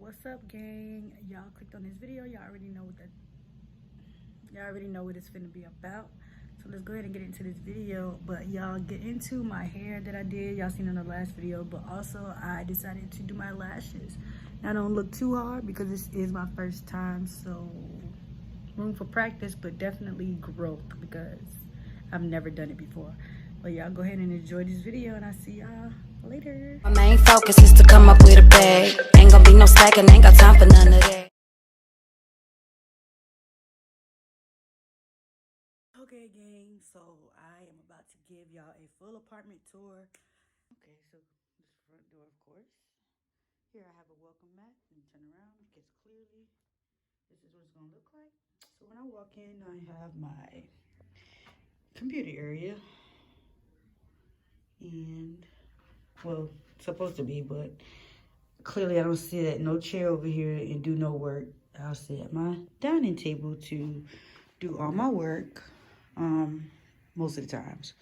What's up, gang? Y'all clicked on this video. Y'all already know what it's finna be about. So let's go ahead and get into this video. But y'all, get into my hair that I did. Y'all seen in the last video. But also I decided to do my lashes. I don't look too hard because this is my first time, so room for practice, but definitely growth because I've never done it before. But y'all go ahead and enjoy this video, and I'll see y'all later. My main focus is to come up with a bag. Ain't gonna be no slacking, ain't got time for none of that. Okay, gang, so I am about to give y'all a full apartment tour. Okay, so this front door, of course. Here I have a welcome mat. Let me turn around because clearly this is what it's gonna look like. So when I walk in, I have my computer area. And, well, it's supposed to be, but clearly I don't sit at no chair over here and do no work. I'll sit at my dining table to do all my work, most of the times.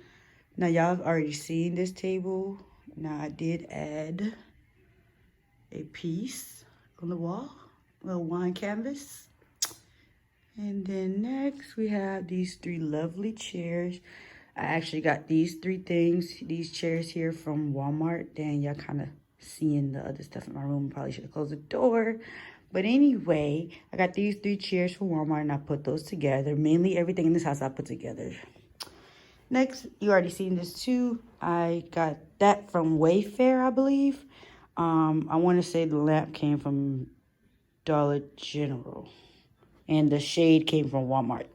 Now, y'all have already seen this table. Now, I did add a piece on the wall, a little wine canvas. And then next, we have these three lovely chairs. I actually got these these chairs here from Walmart. Then y'all kind of seeing the other stuff in my room. Probably should have closed the door. But anyway, I got these three chairs from Walmart and I put those together. Mainly everything in this house I put together. Next, you already seen this too. I got that from Wayfair, I believe. I want to say the lamp came from Dollar General. And the shade came from Walmart.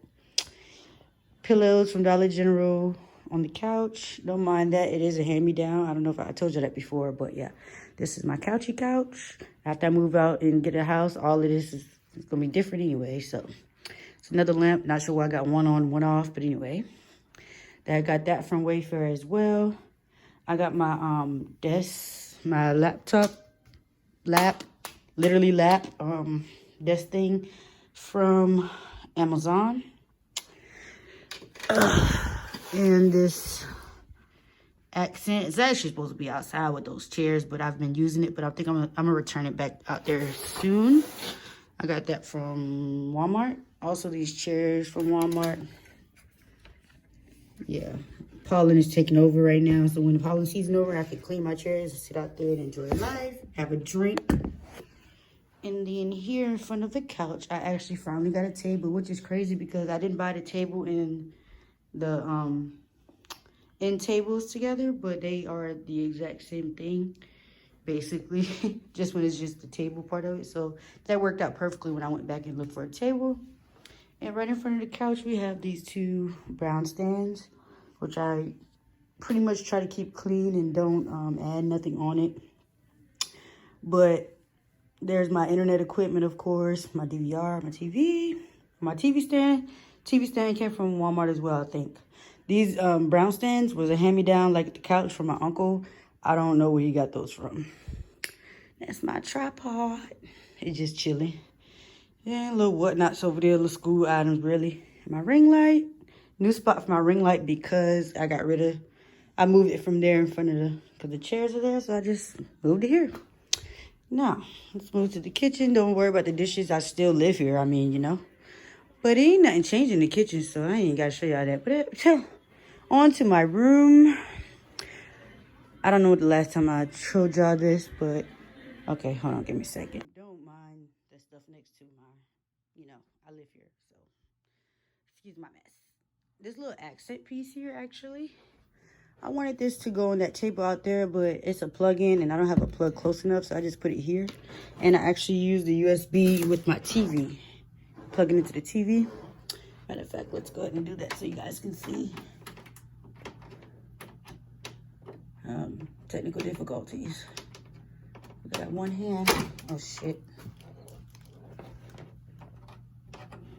Pillows from Dollar General on the couch. Don't mind that. It is a hand-me-down. I don't know if I told you that before, but yeah. This is my couchy couch. After I move out and get a house, all of this is going to be different anyway. So it's another lamp. Not sure why I got one on, one off. But anyway, I got that from Wayfair as well. I got my desk, my lap, desk thing from Amazon. And this accent, it's actually supposed to be outside with those chairs, but I've been using it, but I think I'm gonna return it back out there soon. I got that from Walmart. Also these chairs from Walmart. Yeah, pollen is taking over right now, so when the pollen season over, I can clean my chairs and sit out there and enjoy life, have a drink. And then here in front of the couch, I actually finally got a table, which is crazy because I didn't buy the table in the end tables together, but they are the exact same thing, basically, just when it's just the table part of it. So that worked out perfectly when I went back and looked for a table. And right in front of the couch, we have these two brown stands, which I pretty much try to keep clean and don't add nothing on it. But there's my internet equipment, of course, my DVR, my TV stand. TV stand came from Walmart as well, I think. These brown stands was a hand-me-down, like the couch from my uncle. I don't know where he got those from. That's my tripod. It's just chilling. Yeah, little whatnots over there, little school items, really. My ring light. New spot for my ring light because I moved it from there in front of because the chairs are there, so I just moved it here. Now, let's move to the kitchen. Don't worry about the dishes. I still live here, I mean, you know. But ain't nothing changed in the kitchen, so I ain't got to show y'all that. But on to my room. I don't know the last time I showed y'all this, but okay, hold on, give me a second. Don't mind the stuff next to my, I live here, so excuse my mess. This little accent piece here, actually, I wanted this to go on that table out there, but it's a plug-in, and I don't have a plug close enough, so I just put it here. And I actually use the USB with my TV. Plug it into the TV. Matter of fact, let's go ahead and do that so you guys can see. Technical difficulties. I got one hand. Oh, shit.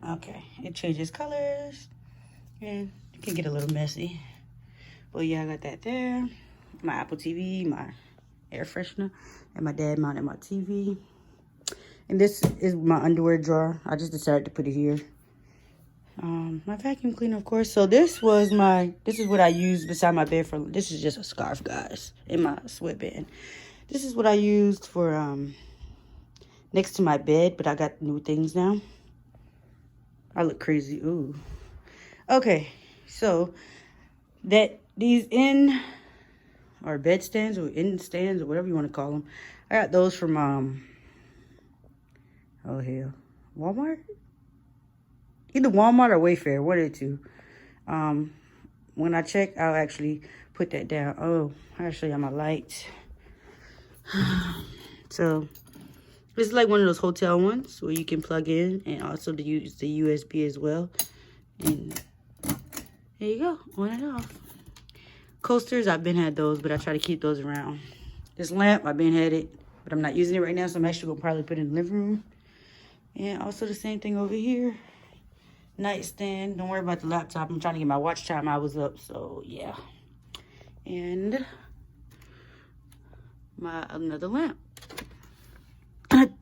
Okay, it changes colors. And it can get a little messy. But yeah, I got that there. My Apple TV, my air freshener, and my dad mounted my TV. And this is my underwear drawer. I just decided to put it here. My vacuum cleaner, of course. So this is what I use beside my bed for. This is just a scarf, guys, in my sweatband. This is what I used for next to my bed, but I got new things now. I look crazy. Ooh. Okay, so these or bed stands or in stands or whatever you want to call them. I got those from oh hell, Walmart. Either Walmart or Wayfair, one of the two. When I check, I'll actually put that down. Oh, I'll show you my lights. So this is like one of those hotel ones where you can plug in and also to use the USB as well. And there you go, on and off. Coasters, I've been had those, but I try to keep those around. This lamp, I've been had it, but I'm not using it right now, so I'm actually gonna probably put it in the living room. And also the same thing over here. Nightstand. Don't worry about the laptop. I'm trying to get my watch time. I was up, so yeah. And my another lamp.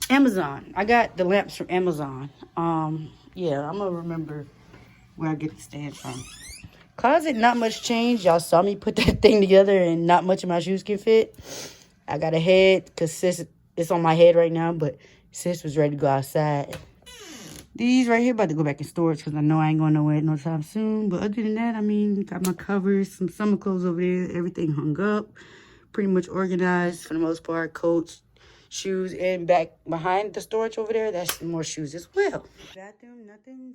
Amazon. I got the lamps from Amazon. Yeah, I'm gonna remember where I get the stand from. Closet, not much change. Y'all saw me put that thing together and not much of my shoes can fit. I got a head because sis, it's on my head right now, but sis was ready to go outside. These right here about to go back in storage because I know I ain't going nowhere no time soon. But other than that, I mean, got my covers, some summer clothes over there, everything hung up. Pretty much organized for the most part. Coats, shoes, and back behind the storage over there, that's more shoes as well. Bathroom, nothing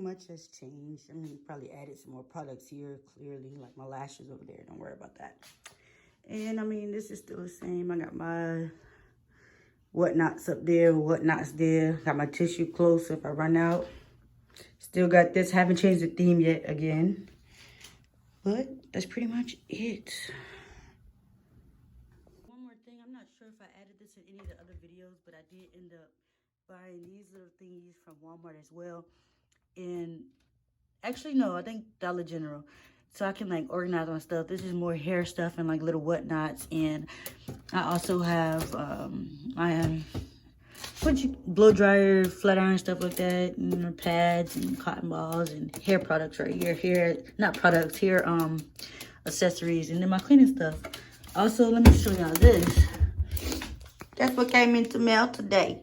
much has changed. I mean, probably added some more products here, clearly, like my lashes over there. Don't worry about that. And I mean, this is still the same. I got my whatnots up there, whatnots there. Got my tissue close if I run out. Still got this. Haven't changed the theme yet again. But that's pretty much it. One more thing. I'm not sure if I added this in any of the other videos, but I did end up buying these little thingies from Walmart as well. And actually, no, I think Dollar General. So I can like organize my stuff. This is more hair stuff and like little whatnots. And I also have my blow dryer, flat iron, stuff like that, and pads and cotton balls and hair products right here. Hair accessories, and then my cleaning stuff. Also, let me show y'all this. That's what came into mail today.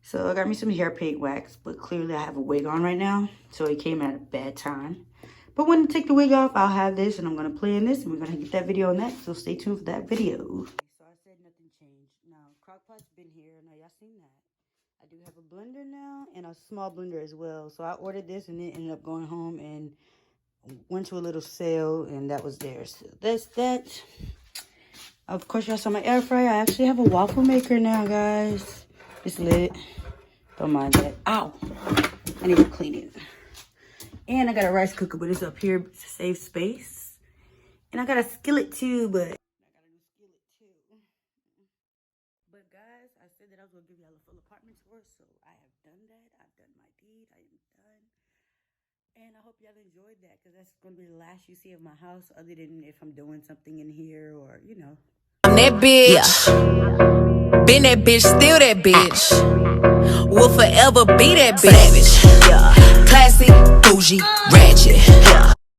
So I got me some hair paint wax, but clearly I have a wig on right now, so it came at a bad time. But when I take the wig off, I'll have this, and I'm going to play in this, and we're going to get that video on that, so stay tuned for that video. So I said nothing changed. Now, crockpot's been here. Now, y'all seen that. I do have a blender now, and a small blender as well. So I ordered this, and then ended up going home and went to a little sale, and that was there. So that's that. Of course, y'all saw my air fryer. I actually have a waffle maker now, guys. It's lit. Don't mind that. Ow. I need to clean it. And I got a rice cooker, but it's up here to save space. And I got a skillet too, but I got a new skillet too. But guys, I said that I was going to give y'all a full apartment tour, so I have done that. I've done my deed. I am done. And I hope y'all enjoyed that, because that's going to be the last you see of my house, other than if I'm doing something in here or, you know. I'm that bitch. Yeah. Been that bitch, still that bitch. Will forever be that bitch. Savage. Yeah. Classy, bougie, ratchet. Yeah.